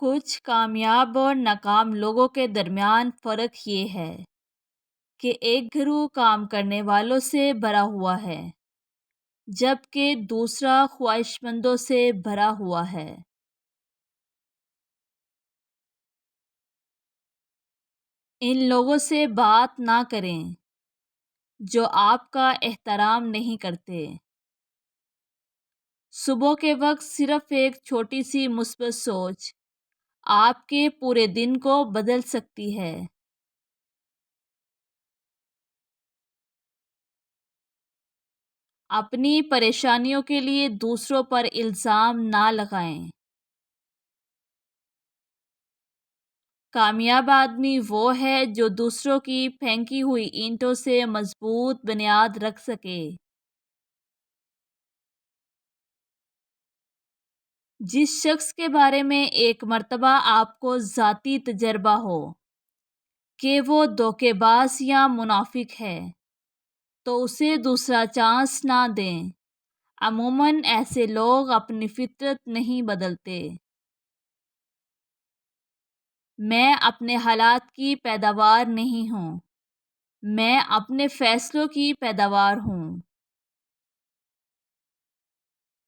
کچھ کامیاب اور ناکام لوگوں کے درمیان فرق یہ ہے کہ ایک گروہ کام کرنے والوں سے بھرا ہوا ہے جبکہ دوسرا خواہش مندوں سے بھرا ہوا ہے۔ ان لوگوں سے بات نہ کریں جو آپ کا احترام نہیں کرتے۔ صبح کے وقت صرف ایک چھوٹی سی مثبت سوچ آپ کے پورے دن کو بدل سکتی ہے۔ اپنی پریشانیوں کے لیے دوسروں پر الزام نہ لگائیں۔ کامیاب آدمی وہ ہے جو دوسروں کی پھینکی ہوئی اینٹوں سے مضبوط بنیاد رکھ سکے۔ جس شخص کے بارے میں ایک مرتبہ آپ کو ذاتی تجربہ ہو کہ وہ دھوکے باز یا منافق ہے تو اسے دوسرا چانس نہ دیں۔ عموماً ایسے لوگ اپنی فطرت نہیں بدلتے۔ میں اپنے حالات کی پیداوار نہیں ہوں، میں اپنے فیصلوں کی پیداوار ہوں۔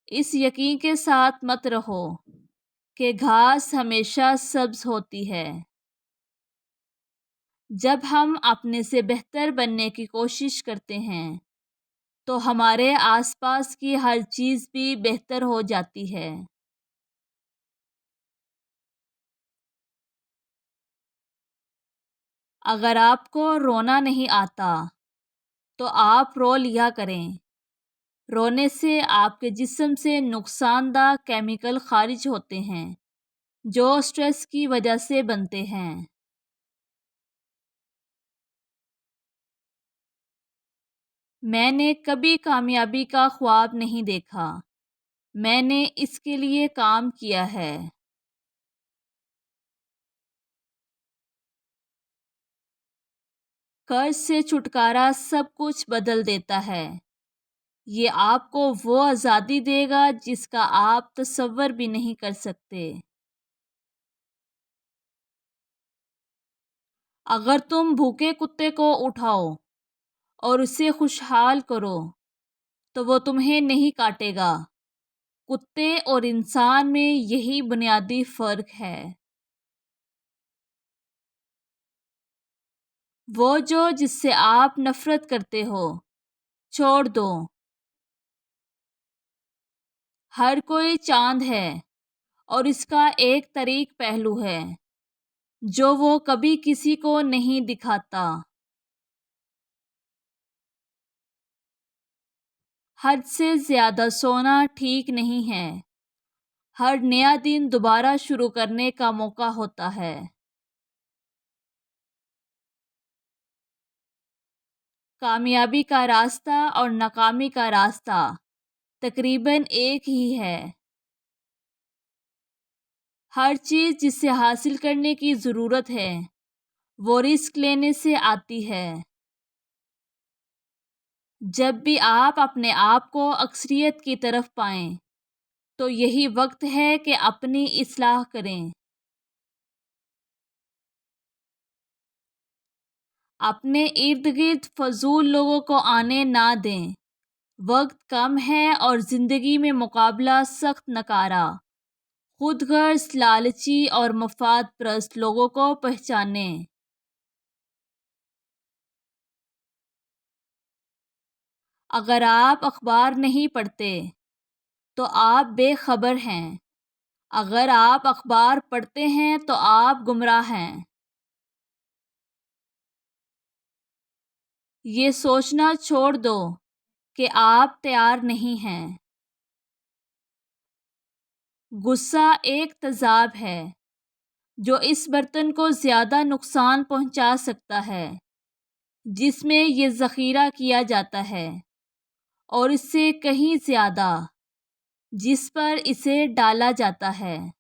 اس یقین کے ساتھ مت رہو کہ گھاس ہمیشہ سبز ہوتی ہے۔ جب ہم اپنے سے بہتر بننے کی کوشش کرتے ہیں تو ہمارے آس پاس کی ہر چیز بھی بہتر ہو جاتی ہے۔ اگر آپ کو رونا نہیں آتا تو آپ رو لیا کریں۔ رونے سے آپ کے جسم سے نقصان دہ کیمیکل خارج ہوتے ہیں جو سٹریس کی وجہ سے بنتے ہیں۔ میں نے کبھی کامیابی کا خواب نہیں دیکھا، میں نے اس کے لیے کام کیا ہے۔ قرض سے چھٹکارا سب کچھ بدل دیتا ہے۔ یہ آپ کو وہ آزادی دے گا جس کا آپ تصور بھی نہیں کر سکتے۔ اگر تم بھوکے کتے کو اٹھاؤ اور اسے خوشحال کرو تو وہ تمہیں نہیں کاٹے گا۔ کتے اور انسان میں یہی بنیادی فرق ہے۔ وہ جس سے آپ نفرت کرتے ہو چھوڑ دو۔ ہر کوئی چاند ہے اور اس کا ایک طریق پہلو ہے جو وہ کبھی کسی کو نہیں دکھاتا۔ حد سے زیادہ سونا ٹھیک نہیں ہے۔ ہر نیا دن دوبارہ شروع کرنے کا موقع ہوتا ہے۔ کامیابی کا راستہ اور ناکامی کا راستہ تقریباً ایک ہی ہے۔ ہر چیز جسے حاصل کرنے کی ضرورت ہے وہ رسک لینے سے آتی ہے۔ جب بھی آپ اپنے آپ کو اکثریت کی طرف پائیں تو یہی وقت ہے کہ اپنی اصلاح کریں۔ اپنے ارد گرد فضول لوگوں کو آنے نہ دیں۔ وقت کم ہے اور زندگی میں مقابلہ سخت نکارا۔ خود غرض، لالچی اور مفاد پرست لوگوں کو پہچانیں۔ اگر آپ اخبار نہیں پڑھتے تو آپ بے خبر ہیں۔ اگر آپ اخبار پڑھتے ہیں تو آپ گمراہ ہیں۔ یہ سوچنا چھوڑ دو کہ آپ تیار نہیں ہیں۔ غصہ ایک تیزاب ہے جو اس برتن کو زیادہ نقصان پہنچا سکتا ہے جس میں یہ ذخیرہ کیا جاتا ہے اور اس سے کہیں زیادہ جس پر اسے ڈالا جاتا ہے۔